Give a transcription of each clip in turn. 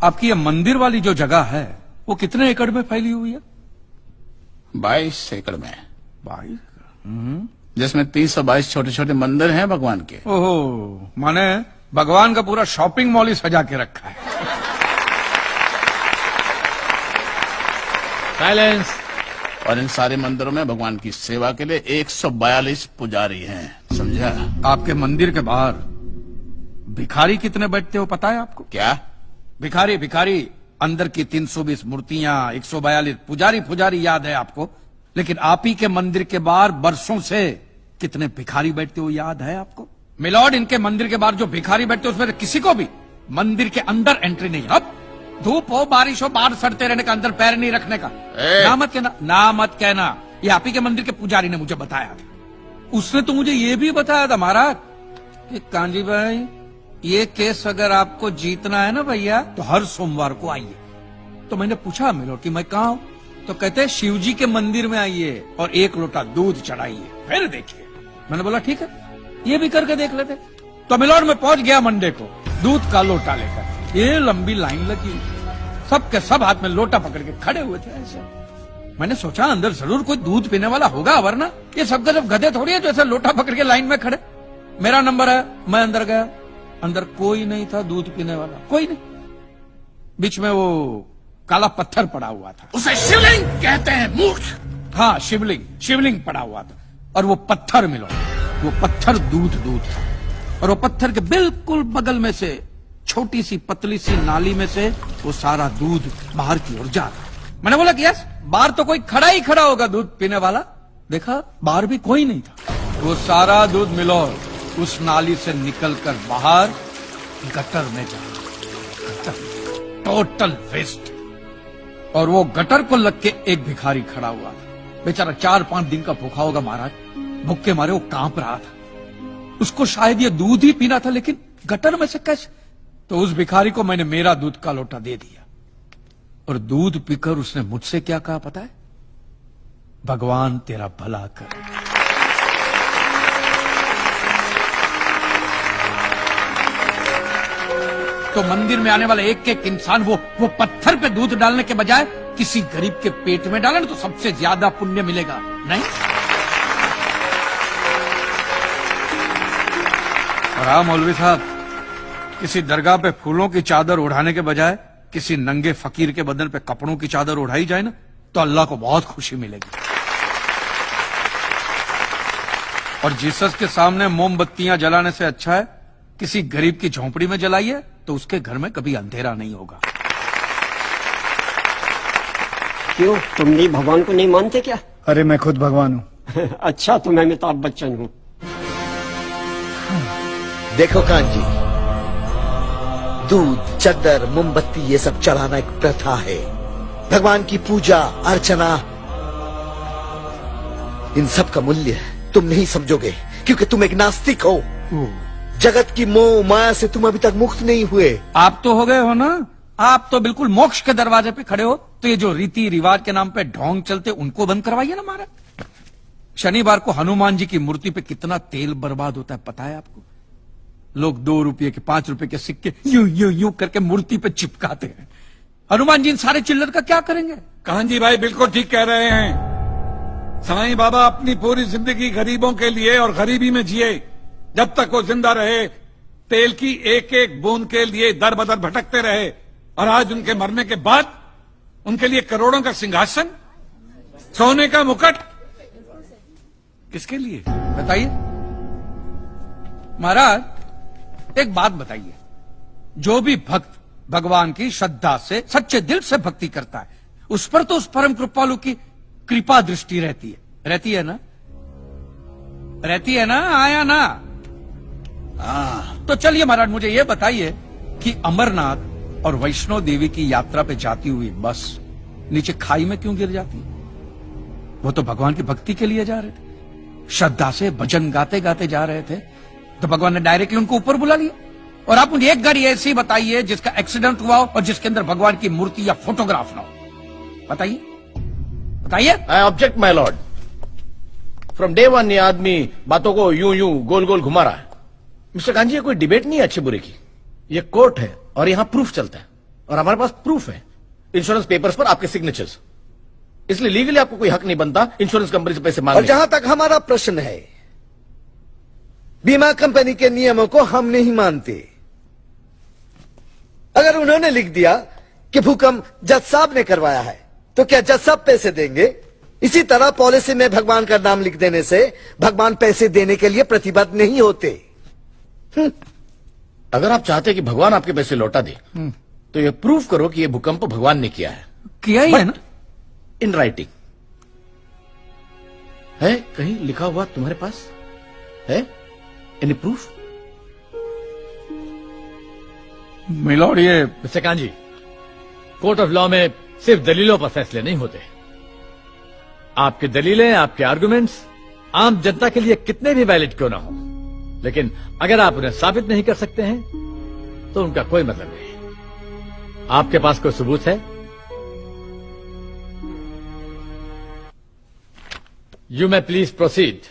आपकी ये मंदिर वाली जो जगह है वो कितने एकड़ में फैली हुई है? 22 एकड़ में, 22। जिसमें 322 छोटे छोटे मंदिर हैं भगवान के। ओहो, माने भगवान का पूरा शॉपिंग मॉल ही सजा के रखा है। साइलेंस। और इन सारे मंदिरों में भगवान की सेवा के लिए 142 पुजारी हैं, समझा? आपके मंदिर के बाहर भिखारी कितने बैठते हो पता है आपको? क्या? भिखारी अंदर की 320 मूर्तियां, 142 पुजारी याद है आपको, लेकिन आप ही के मंदिर के बाहर बरसों से कितने भिखारी बैठते हो याद है आपको? मिलॉर्ड, इनके मंदिर के बाहर जो भिखारी बैठते हो उसमें किसी को भी मंदिर के अंदर एंट्री नहीं। अब धूप हो बारिश हो बाहर सड़ते रहने का, अंदर पैर नहीं रखने का। ना मत कहना, ये आप ही के मंदिर के पुजारी ने मुझे बताया था। उसने तो मुझे ये भी बताया था महाराज कि कांजी भाई, ये केस अगर आपको जीतना है ना भैया तो हर सोमवार को आइए। तो मैंने पूछा मिलॉर्ड कि मैं कहाँ हूं? तो कहते हैं शिव जी के मंदिर में आइए और 1 लोटा दूध चढ़ाइए, फिर देखिए। मैंने बोला ठीक है, ये भी करके देख लेते। तो मिलॉर्ड में पहुंच गया मंडे को दूध का लोटा लेकर। ये लंबी लाइन लगी, सबके सब हाथ में लोटा पकड़ के खड़े हुए थे ऐसे। मैंने सोचा अंदर जरूर कोई दूध पीने वाला होगा, वरना ये सब जब गधे थोड़ी है जो ऐसे लोटा पकड़ के लाइन में खड़े। मेरा नंबर है, मैं अंदर गया, अंदर कोई नहीं था दूध पीने वाला, कोई नहीं। बीच में वो काला पत्थर पड़ा हुआ था, उसे शिवलिंग कहते हैं मूर्ख। हाँ शिवलिंग पड़ा हुआ था। और वो पत्थर मिलो, वो पत्थर दूध था। और वो पत्थर के बिल्कुल बगल में से छोटी सी पतली सी नाली में से वो सारा दूध बाहर की ओर जा रहा। मैंने बोला कि यस, बाहर तो कोई खड़ा ही खड़ा होगा दूध पीने वाला। देखा बाहर भी कोई नहीं था। वो सारा दूध मिलो उस नाली से निकलकर बाहर गटर में जा रहा, टोटल वेस्ट। और वो गटर को लग के एक भिखारी खड़ा हुआ था, बेचारा 4-5 दिन का भूखा होगा महाराज, भूख के मारे वो कांप रहा था। उसको शायद ये दूध ही पीना था, लेकिन गटर में से कैसे? तो उस भिखारी को मैंने मेरा दूध का लोटा दे दिया और दूध पीकर उसने मुझसे क्या कहा पता है? भगवान तेरा भला करे। तो मंदिर में आने वाला एक एक इंसान वो पत्थर पे दूध डालने के बजाय किसी गरीब के पेट में डाले तो सबसे ज्यादा पुण्य मिलेगा, नहीं? और हाँ मौलवी साहब, किसी दरगाह पे फूलों की चादर उड़ाने के बजाय किसी नंगे फकीर के बदन पे कपड़ों की चादर उड़ाई जाए ना तो अल्लाह को बहुत खुशी मिलेगी। और जीसस के सामने मोमबत्तियां जलाने से अच्छा है किसी गरीब की झोंपड़ी में जलाइए, तो उसके घर में कभी अंधेरा नहीं होगा। क्यों, तुम नहीं भगवान को नहीं मानते क्या? अरे मैं खुद भगवान हूँ। अच्छा, तो मैं अमिताभ बच्चन हूँ। देखो कांजी, दूध, चद्दर, मोमबत्ती ये सब चढ़ाना एक प्रथा है। भगवान की पूजा अर्चना, इन सब का मूल्य तुम नहीं समझोगे क्योंकि तुम एक नास्तिक हो। जगत की मोह माया से तुम अभी तक मुक्त नहीं हुए। आप तो हो गए हो ना, आप तो बिल्कुल मोक्ष के दरवाजे पे खड़े हो। तो ये जो रीति रिवाज के नाम पे ढोंग चलते उनको बंद करवाइए ना महाराज। शनिवार को हनुमान जी की मूर्ति पे कितना तेल बर्बाद होता है पता है आपको? लोग 2 रुपये के 5 रुपए के सिक्के यूं करके मूर्ति पे चिपकाते हैं। हनुमान जी इन सारे चिल्लर का क्या करेंगे? कांजी भाई बिल्कुल ठीक कह रहे हैं। साईं बाबा अपनी पूरी जिंदगी गरीबों के लिए और गरीबी में जिए। जब तक वो जिंदा रहे तेल की एक एक बूंद के लिए दर बदर भटकते रहे, और आज उनके मरने के बाद उनके लिए करोड़ों का सिंहासन, सोने का मुकुट, किसके लिए बताइए महाराज। एक बात बताइए, जो भी भक्त भगवान की श्रद्धा से सच्चे दिल से भक्ति करता है उस पर तो उस परम कृपालु की कृपा दृष्टि रहती है ना? रहती है ना? आया ना? तो चलिए महाराज मुझे ये बताइए कि अमरनाथ और वैष्णो देवी की यात्रा पे जाती हुई बस नीचे खाई में क्यों गिर जाती है? वो तो भगवान की भक्ति के लिए जा रहे थे, श्रद्धा से भजन गाते गाते जा रहे थे, तो भगवान ने डायरेक्टली उनको ऊपर बुला लिया। और आप मुझे एक गाड़ी ऐसी बताइए जिसका एक्सीडेंट हुआ हो और जिसके अंदर भगवान की मूर्ति या फोटोग्राफ ना हो। बताइए। I object my Lord. From day 1 ये आदमी बातों को यूं गोल गोल घुमा रहा है। मिस्टर कांजी, ये कोई डिबेट नहीं है अच्छे बुरे की, ये कोर्ट है और यहां प्रूफ चलता है। और हमारे पास प्रूफ है, इंश्योरेंस पेपर्स पर आपके सिग्नेचर्स। इसलिए लीगली आपको कोई हक नहीं बनता इंश्योरेंस कंपनी से पैसे मांगने। और जहां तक हमारा प्रश्न है, बीमा कंपनी के नियमों को हम नहीं मानते। अगर उन्होंने लिख दिया कि भूकंप जज साहब ने करवाया है, तो क्या जज साहब पैसे देंगे? इसी तरह पॉलिसी में भगवान का नाम लिख देने से भगवान पैसे देने के लिए प्रतिबद्ध नहीं होते। अगर आप चाहते कि भगवान आपके पैसे लौटा दे, तो यह प्रूफ करो कि यह भूकंप भगवान ने किया है। किया ही है ना? इन राइटिंग है, कहीं लिखा हुआ तुम्हारे पास है? Any proof? मिलॉर्ड, ये mister kanji, court of law में सिर्फ दलीलों पर फैसले नहीं होते। आपकी दलीलें, आपके आर्गुमेंट्स आम जनता के लिए कितने भी वैलिड क्यों ना हो, लेकिन अगर आप उन्हें साबित नहीं कर सकते हैं तो उनका कोई मतलब नहीं। आपके पास कोई सबूत है? You may please proceed.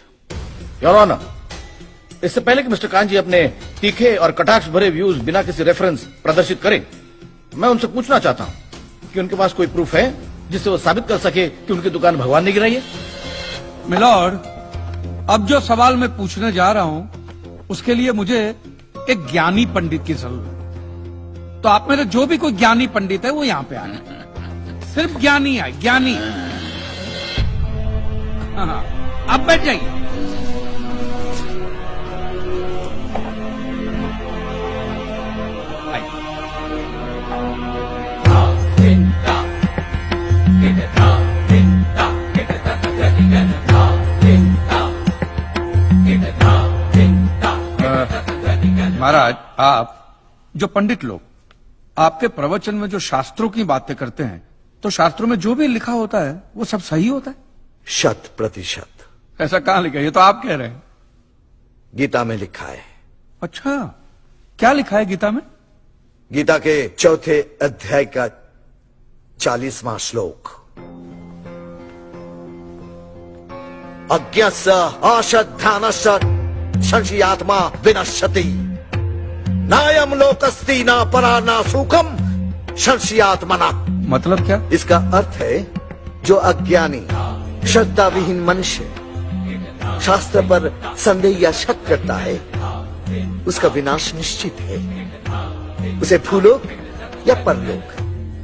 Your honour, इससे पहले कि मिस्टर कांजी अपने तीखे और कटाक्ष भरे व्यूज बिना किसी रेफरेंस प्रदर्शित करें, मैं उनसे पूछना चाहता हूं कि उनके पास कोई प्रूफ है जिससे वो साबित कर सके कि उनकी दुकान भगवान ने गिराई है। मिलॉर्ड, अब जो सवाल मैं पूछने जा रहा हूं उसके लिए मुझे एक ज्ञानी पंडित की जरूरत है। तो आप मेरे जो भी कोई ज्ञानी पंडित है वो यहां पे आए, सिर्फ ज्ञानी है, ज्ञानी। हाँ, अब बैठ जाइए। महाराज, आप जो पंडित लोग आपके प्रवचन में जो शास्त्रों की बातें करते हैं, तो शास्त्रों में जो भी लिखा होता है वो सब सही होता है? 100%। ऐसा कहां लिखा है? ये तो आप कह रहे हैं। गीता में लिखा है। अच्छा, क्या लिखा है गीता में? गीता के 4थे अध्याय का 40वां श्लोक, अज्ञस्य अश्रद्धानस्य संशयात्मा विनश्यति, नायम लोकस्ति ना परा ना सुखम संशयात्मना। मतलब क्या? इसका अर्थ है, जो अज्ञानी श्रद्धा विहीन मनुष्य शास्त्र पर संदेह या शक करता है, उसका विनाश निश्चित है। उसे भूलोक या परलोक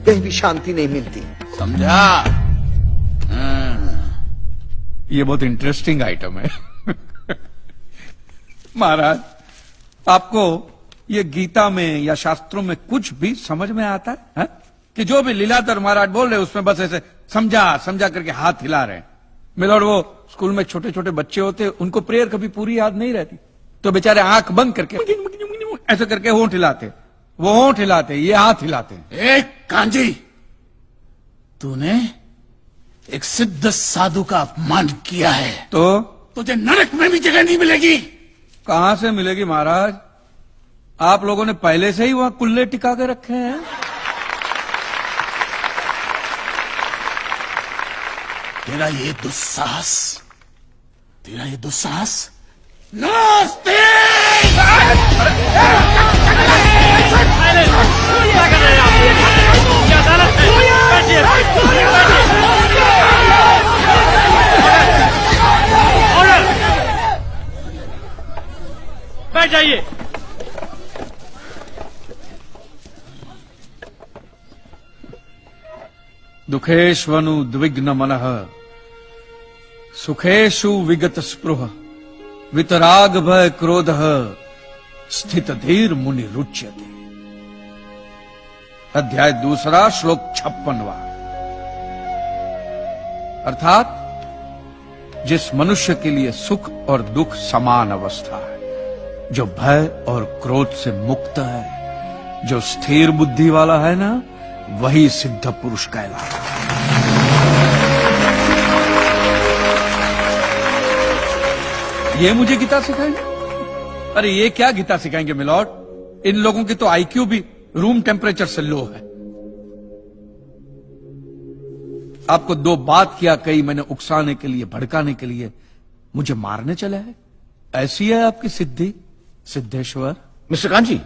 कहीं भी शांति नहीं मिलती। समझा? ये बहुत इंटरेस्टिंग आइटम है। महाराज, आपको ये गीता में या शास्त्रों में कुछ भी समझ में आता है? कि जो भी लीलाधर महाराज बोल रहे उसमें बस ऐसे समझा समझा करके हाथ हिला रहे हैं। मिलॉर्ड, वो स्कूल में छोटे छोटे बच्चे होते, उनको प्रेयर कभी पूरी याद नहीं रहती, तो बेचारे आंख बंद करके ऐसे करके होंठ हिलाते, वो होंठ हिलाते, ये हाथ हिलाते। एक कांजी, तूने एक सिद्ध साधु का अपमान किया है, तो तुझे नरक में भी जगह नहीं मिलेगी। कहां से मिलेगी महाराज? आप लोगों ने पहले से ही वहां कुल्ले टिका के रखे हैं। तेरा ये दुस्साहस नास्तिक! बैठ जाइए। दुखेष्वनु द्विग्न मनः सुखेषु विगत स्पृह वितराग भय क्रोध स्थित धीर मुनि रुच्यते। अध्याय 2 श्लोक 56वां। अर्थात जिस मनुष्य के लिए सुख और दुख समान अवस्था है, जो भय और क्रोध से मुक्त है, जो स्थिर बुद्धि वाला है ना, वही सिद्ध पुरुष कहलाता है। ये मुझे गीता सिखाएंगे? अरे ये क्या गीता सिखाएंगे मिलॉर्ड? इन लोगों की तो आईक्यू भी रूम टेम्परेचर से लो है। आपको 2 बात किया कही मैंने उकसाने के लिए, भड़काने के लिए, मुझे मारने चले हैं। ऐसी है आपकी सिद्धि सिद्धेश्वर? मिस्टर कांजी,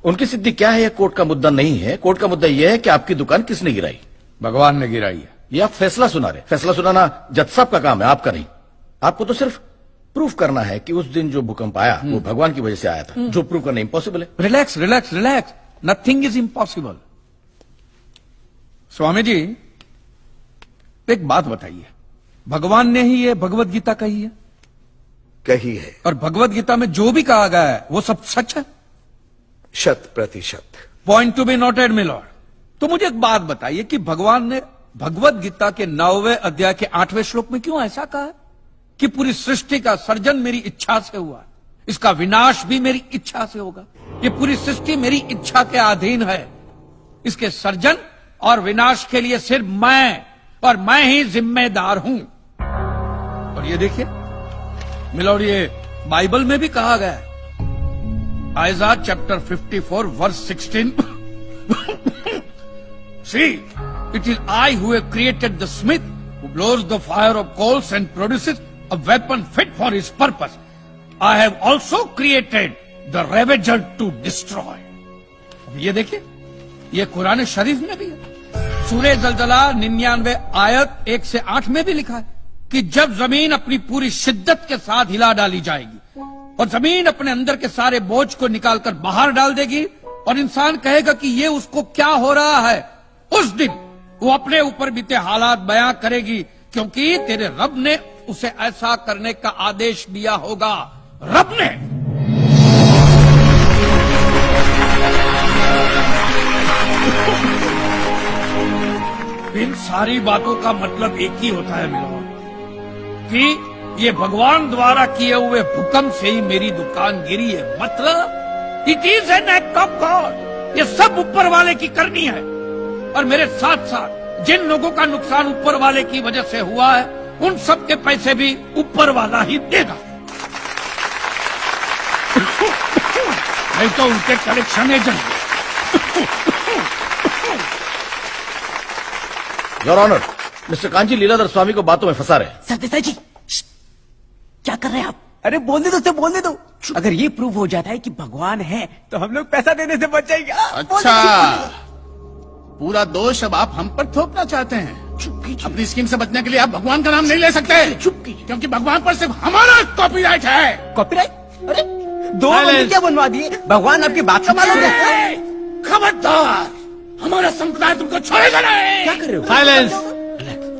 उनकी सिद्धि क्या है, यह कोर्ट का मुद्दा नहीं है। कोर्ट का मुद्दा यह है कि आपकी दुकान किसने गिराई। भगवान ने गिराई है। ये आप फैसला सुना रहे। फैसला सुनाना जज साहब का काम है, आपका नहीं। आपको तो सिर्फ प्रूफ करना है कि उस दिन जो भूकंप आया वो भगवान की वजह से आया था, जो प्रूफ करना इम्पॉसिबल है। Relax relax relax, nothing is impossible. Swami ji एक बात बताइए, भगवान ने ही ये भगवत गीता कही है, कही है, और भगवत गीता में जो भी कहा गया है वो सब सच है? 100%। Point to be noted milord. तो मुझे एक बात बताइए कि भगवान ने भगवत गीता के 9वें अध्याय के 8वें श्लोक में क्यों ऐसा कहा है कि पूरी सृष्टि का सर्जन मेरी इच्छा से हुआ, इसका विनाश भी मेरी इच्छा से होगा, ये पूरी सृष्टि मेरी इच्छा के अधीन है, इसके सर्जन और विनाश के लिए सिर्फ मैं और मैं ही जिम्मेदार हूं। और ये देखिए मिलॉर्ड, ये बाइबल में भी कहा गया है, Aiza chapter 54 verse 16 See, it is I who have created the smith who blows the fire of coals and produces a weapon fit for his purpose. I have also created the ravager to destroy. ये देखिए, ये कुरान शरीफ में भी है। सूरह जलजला 99 आयत 1 से 8 में भी लिखा है कि जब जमीन अपनी पूरी शिद्दत के साथ हिला डाली जाएगी और जमीन अपने अंदर के सारे बोझ को निकालकर बाहर डाल देगी और इंसान कहेगा कि ये उसको क्या हो रहा है, उस दिन वो अपने ऊपर बीते हालात बयां करेगी, क्योंकि तेरे रब ने उसे ऐसा करने का आदेश दिया होगा। रब ने। इन सारी बातों का मतलब एक ही होता है मिलॉर्ड, कि ये भगवान द्वारा किए हुए भूकंप से ही मेरी दुकान गिरी है। मतलब it is an act of God. ये सब ऊपर वाले की करनी है, और मेरे साथ साथ जिन लोगों का नुकसान ऊपर वाले की वजह से हुआ है उन सब के पैसे भी ऊपर वाला ही देगा। नहीं तो उनके collection agent. Your honour, mister Kanchi Leeladhar Swami को बातों में फंसा रहे हैं। सरदेसाई जी, क्या कर रहे हैं आप? अरे बोलने दो, उसे बोलने दो। अगर ये प्रूव हो जाता है कि भगवान है तो हम लोग पैसा देने से बच जाएंगे। अच्छा, पूरा दोष अब आप हम पर थोपना चाहते हैं। अपनी स्कीम से बचने के लिए आप भगवान का नाम नहीं ले सकते, क्योंकि भगवान पर सिर्फ हमारा कॉपीराइट है। कॉपीराइट? अरे 2 मंदिर क्या बनवा दिए? भगवान आपकी बात का मालूम है? खबरदार, हमारा संप्रदाय तुमको छोड़ेगा नहीं। क्या कर रहे हो? साइलेंस।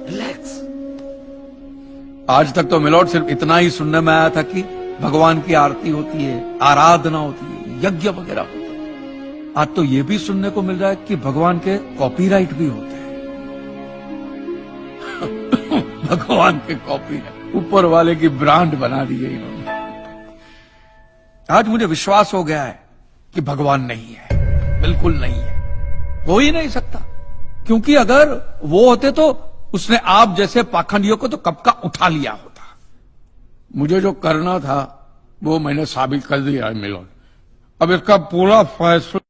रिलैक्स। आज तक तो मिलॉर्ड सिर्फ इतना ही सुनने में आया था कि भगवान की आरती होती है, आराधना होती है, यज्ञ वगैरह होता है। आज तो ये भी सुनने को मिल रहा है कि भगवान के कॉपीराइट भी होते हैं। भगवान के कॉपीराइट ऊपर वाले की ब्रांड बना दी है इन्होंने। आज मुझे विश्वास हो गया है कि भगवान नहीं है, बिल्कुल नहीं है, हो ही नहीं सकता, क्योंकि अगर वो होते तो उसने आप जैसे पाखंडियों को तो कब का उठा लिया होता। मुझे जो करना था वो मैंने साबित कर दिया है मिलॉर्ड। अब इसका पूरा फैसला